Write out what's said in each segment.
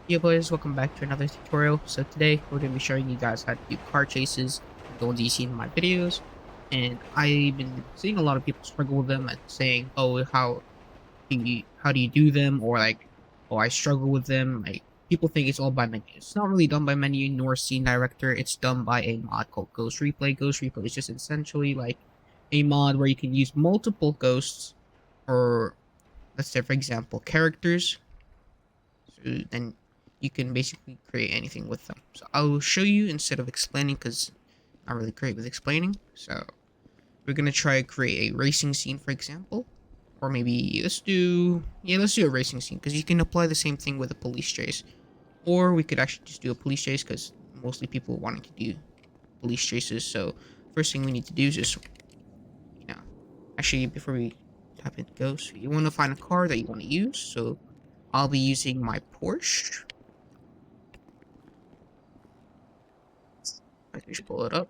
Yo boys, welcome back to another tutorial. So today we're going to be showing you guys how to do car chases, the ones you see in my videos. And I've been seeing a lot of people struggle with them and saying, oh, how do you do them? Or like, oh, I struggle with them. Like, people think it's all by menu. It's not really done by menu nor scene director. It's done by a mod called Ghost Replay. Ghost Replay is just essentially like a mod where you can use multiple ghosts or, let's say for example, characters. So then you can basically create anything with them. So I'll show you instead of explaining because I'm not really great with explaining. So we're gonna try to create a racing scene, for example, or maybe let's do a racing scene because you can apply the same thing with a police chase, or we could actually just do a police chase because mostly people wanting to do police chases. So first thing we need to do is just you know actually before we type in ghost, you want to find a car that you want to use. So I'll be using my Porsche. I can just pull it up.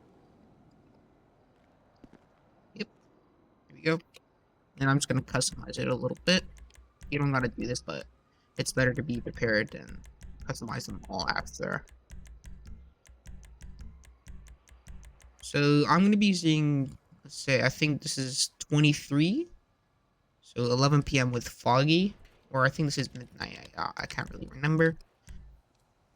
Yep, here we go. And I'm just gonna customize it a little bit. You don't gotta do this, but it's better to be prepared and customize them all after. So I'm gonna be using, let's say, I think this is 23. So 11 p.m. with foggy, or I think this is midnight. I can't really remember.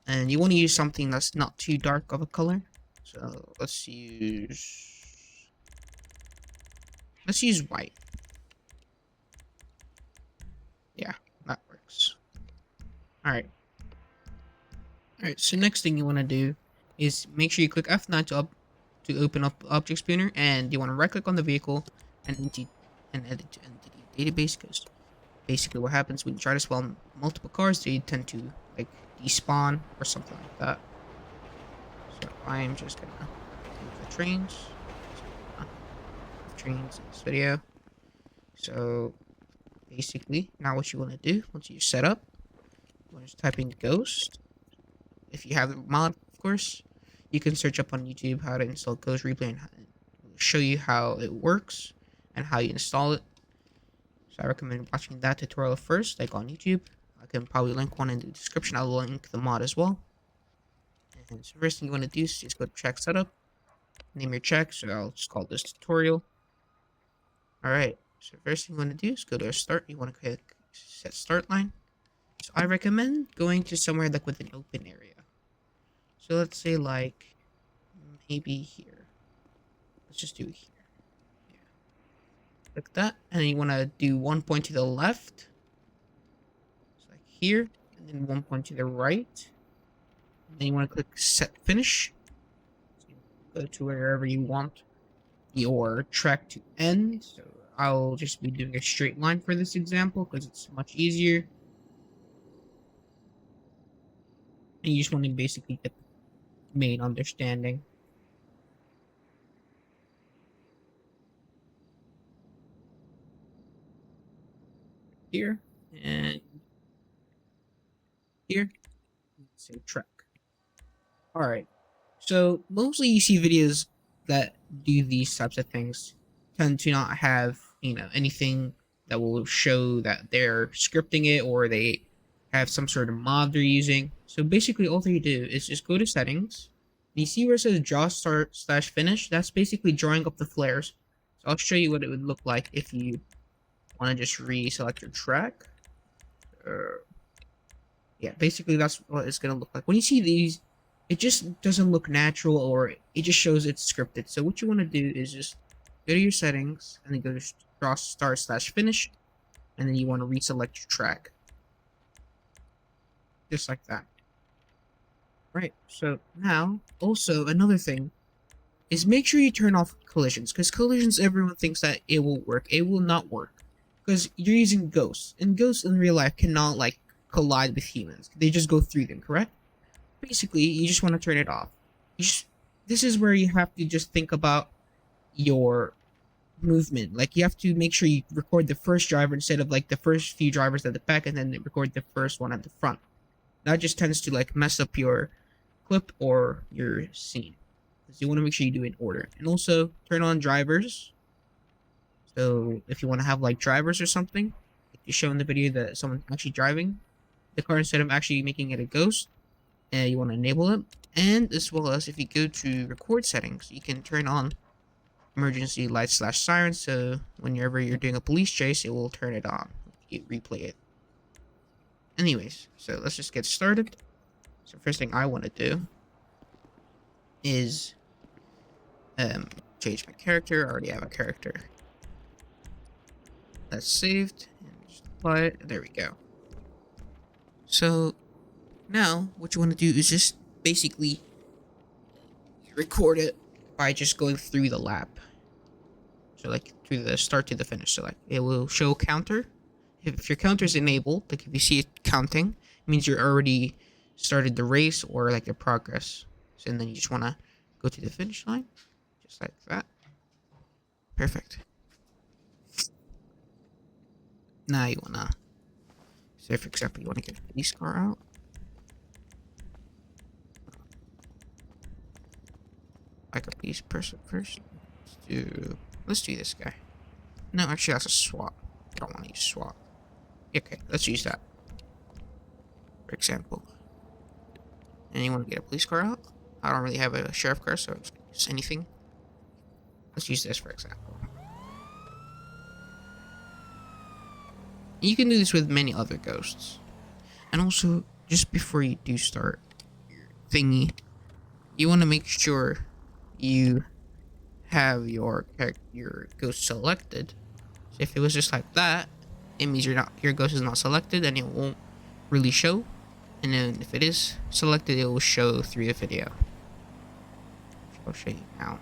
And you want to use something that's not too dark of a color. So let's use white. Yeah, that works. Alright. Alright, so next thing you want to do is make sure you click F9 to open up Object Spooner, and you want to right click on the vehicle and edit to entity database, because basically what happens when you try to spawn multiple cars, they tend to like despawn or something like that. So I am just gonna do the trains. Trains in this video. So basically, now what you want to do once you set up, you want to type in Ghost. If you have the mod, of course, you can search up on YouTube how to install Ghost Replay and show you how it works and how you install it. So I recommend watching that tutorial first, like on YouTube. I can probably link one in the description. I'll link the mod as well. And so first thing you want to do is just go to check setup, name your check. So I'll just call this tutorial. Alright, so first thing you want to do is go to start. You want to click set start line. So I recommend going to somewhere like with an open area. So let's say like maybe here. Let's just do it here. Yeah. Click that, and then you want to do 1 point to the left. So like here, and then 1 point to the right. And then you want to click set finish. So you go to wherever you want your track to end. So I'll just be doing a straight line for this example because it's much easier. And you just want to basically get the main understanding. Here and here. Say track. Alright. So mostly you see videos that do these types of things tend to not have, anything that will show that they're scripting it or they have some sort of mod they're using. So basically all they do is just go to settings. And you see where it says draw start slash finish? That's basically drawing up the flares. So I'll show you what it would look like if you want to just reselect your track. Yeah, basically that's what it's going to look like. When you see these, it just doesn't look natural, or it just shows it's scripted. So what you want to do is just go to your settings and then go to draw start slash finish, and then you want to reselect your track. Just like that. Right, so now, also another thing is make sure you turn off collisions, because collisions, everyone thinks that it will work. It will not work, because you're using ghosts, and ghosts in real life cannot like collide with humans. They just go through them, correct? Basically, you just want to turn it off. This is where you have to just think about your movement. Like, you have to make sure you record the first driver instead of like the first few drivers at the back, and then record the first one at the front. That just tends to like mess up your clip or your scene, because you want to make sure you do it in order. And also turn on drivers. So if you want to have like drivers or something, like you show in the video that someone's actually driving, the car instead of actually making it a ghost. You want to enable it, and as well as if you go to record settings, you can turn on emergency lights slash sirens, so whenever you're doing a police chase, it will turn it on. You replay it. Anyways, so let's just get started. So first thing I want to do is change my character. I already have a character. That's saved and just apply it. There we go. So now what you want to do is just basically record it by just going through the lap. So like through the start to the finish. So like it will show counter. If your counter is enabled, like if you see it counting, it means you're already started the race or like the progress. So and then you just want to go to the finish line, just like that. Perfect. Now you wanna say, for example, you wanna get a police car out. Like a police person first. Let's do this guy. No, actually that's a SWAT. I don't want to use SWAT. Okay, let's use that. For example. And you want to get a police car out? I don't really have a sheriff car, so just anything. Let's use this for example. You can do this with many other ghosts. And also, just before you do start your thingy, you want to make sure you have your ghost selected. So if it was just like that, it means your ghost is not selected and it won't really show. And then if it is selected, it will show through the video. I'll show you now.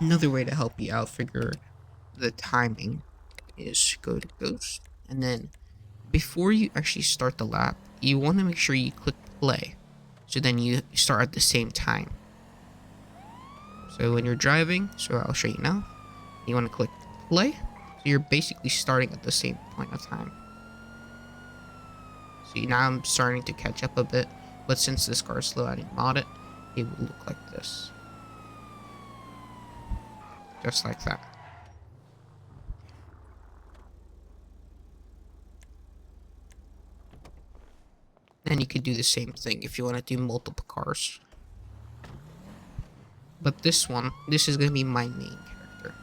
Another way to help you out figure the timing is go to ghost, and then before you actually start the lap, you want to make sure you click play, so then you start at the same time. So when you're driving, so I'll show you now, you want to click play, so you're basically starting at the same point of time. See, now I'm starting to catch up a bit, but since this car is slow, I didn't mod it, it will look like this. Just like that. And you could do the same thing if you want to do multiple cars. But this is going to be my main character.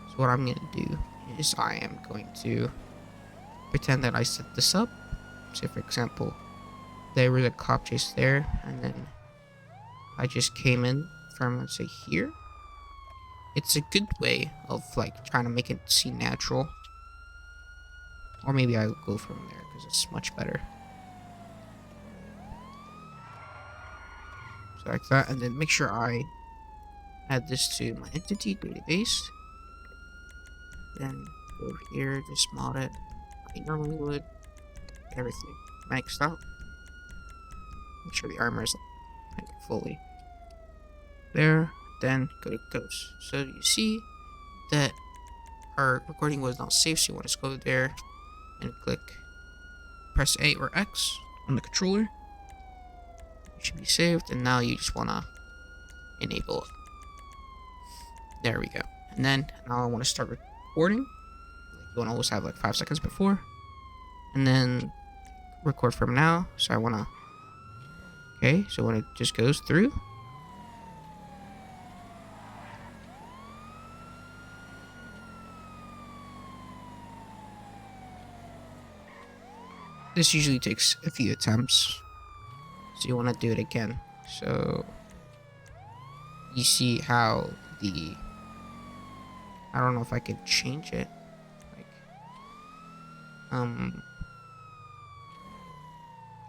So what I'm going to do is I am going to pretend that I set this up. Say for example, there was a cop chase there, and then I just came in from, let's say, here. It's a good way of like trying to make it seem natural. Or maybe I'll go from there because it's much better. So like that, and then make sure I add this to my entity database. Then go over here, just mod it like I normally would. Everything maxed out. Make sure the armor is like fully there. Then go to ghost. So you see that our recording was not saved, so you want to just go there and press A or X on the controller. It should be saved, and now you just want to enable it. There we go. And then now I want to start recording. You want to always have like 5 seconds before, and then record from now. So I want to, okay, so when it just goes through, this usually takes a few attempts, so you want to do it again. So you see how I don't know if I could change it, like I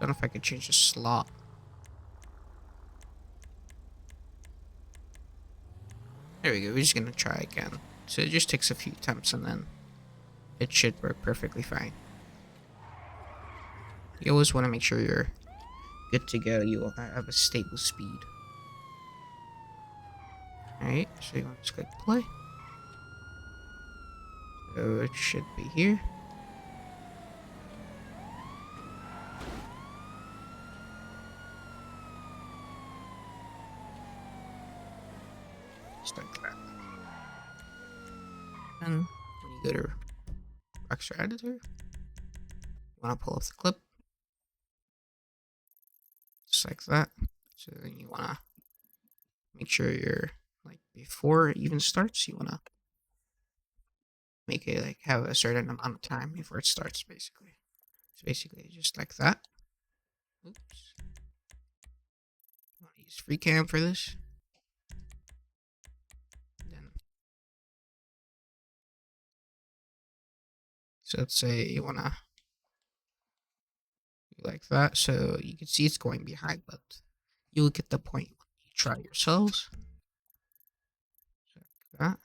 don't know if I could change the slot. There we go. We're just gonna try again. So it just takes a few attempts and then it should work perfectly fine. You always want to make sure you're good to go. You will have a stable speed. Alright, so you want to just click play. So it should be here. Just like that. And when you go to extra editor, want to pull up the clip just like that. So then you want to make sure you're like before it even starts. You want to make it like have a certain amount of time before it starts, basically. So basically, just like that. Oops. You want to use free cam for this. Then, so let's say you want to do like that, so you can see it's going behind, but you'll get the point when you try yourselves. So like that.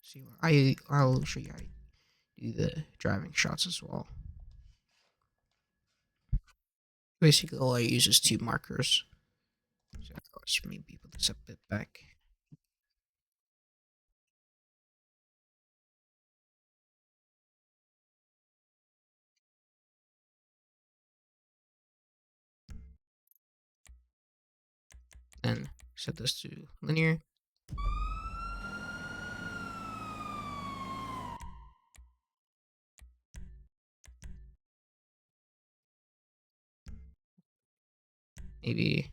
See, I'll show you how to do the driving shots as well. Basically, all I use is two markers. So I'll just maybe able to set it back. Then set this to linear. Maybe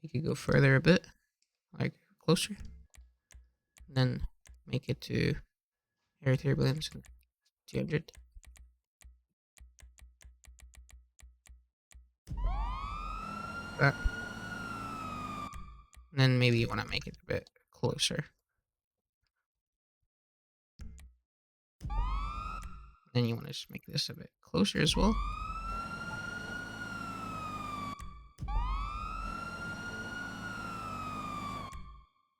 you could go further a bit, like closer. And then make it to air turbulence 200. That. And then maybe you want to make it a bit closer. Then you want to just make this a bit closer as well.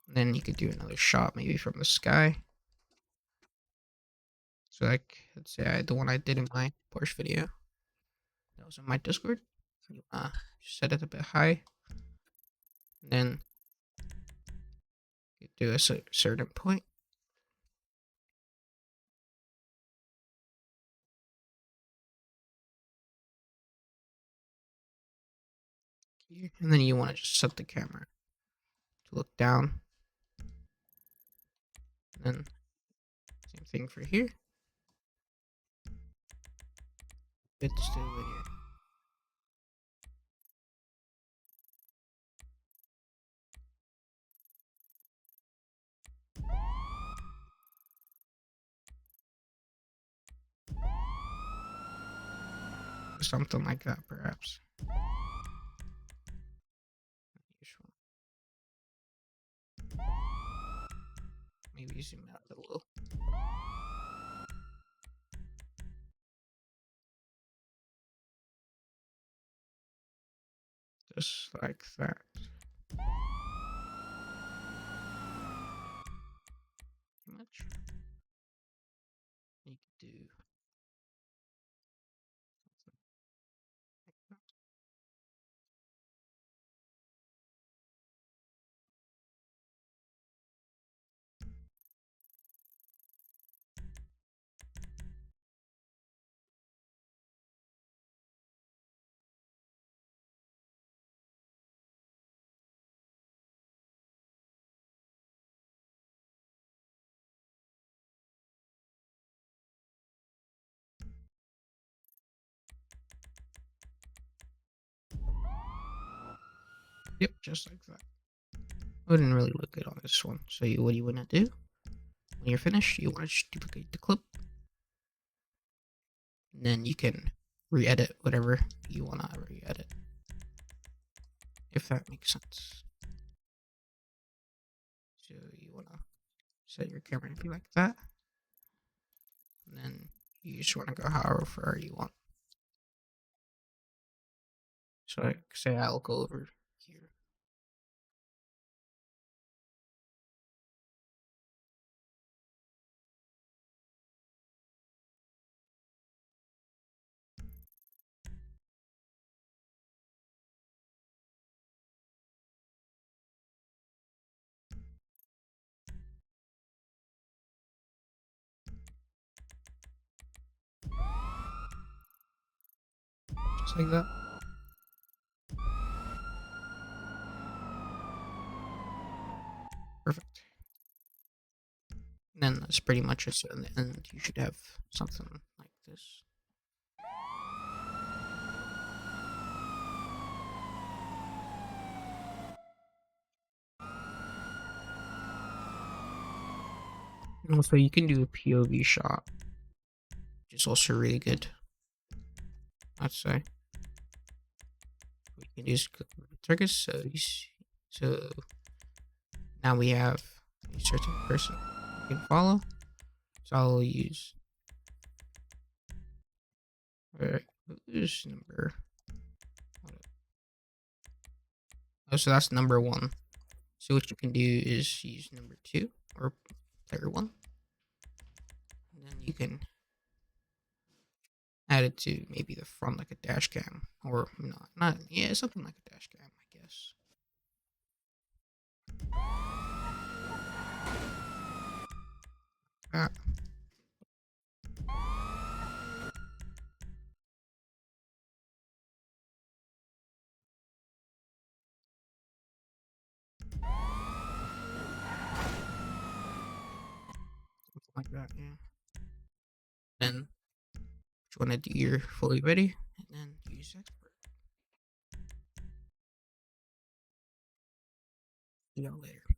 And then you could do another shot maybe from the sky. So like, let's say the one I did in my Porsche video. That was in my Discord. You set it a bit high. And then you do a certain point. And then you want to just set the camera to look down. And then same thing for here. Bit still linear. Something like that, perhaps. Maybe zoom out a little. Just like that. Much. You could do yep, just like that. Wouldn't really look good on this one. So what you want to do when you're finished, you want to just duplicate the clip. And then you can re-edit whatever you want to re-edit. If that makes sense. So you want to set your camera to be like that. And then you just want to go however far you want. So like, say I'll go over here. Just like that. Perfect. And then that's pretty much it. So in the end, you should have something like this. And also, you can do a POV shot, which is also really good. I'd say we can use targets. So now we have a certain person we can follow. So I'll use. Alright, who's number? Oh, so that's number 1. So what you can do is use number 2 or player 1, and then you can add it to maybe the front like a dash cam, or not yeah, something like a dash cam, I guess. Ah, something like that, yeah. Then you want to do your fully ready, and then use expert. See y'all later.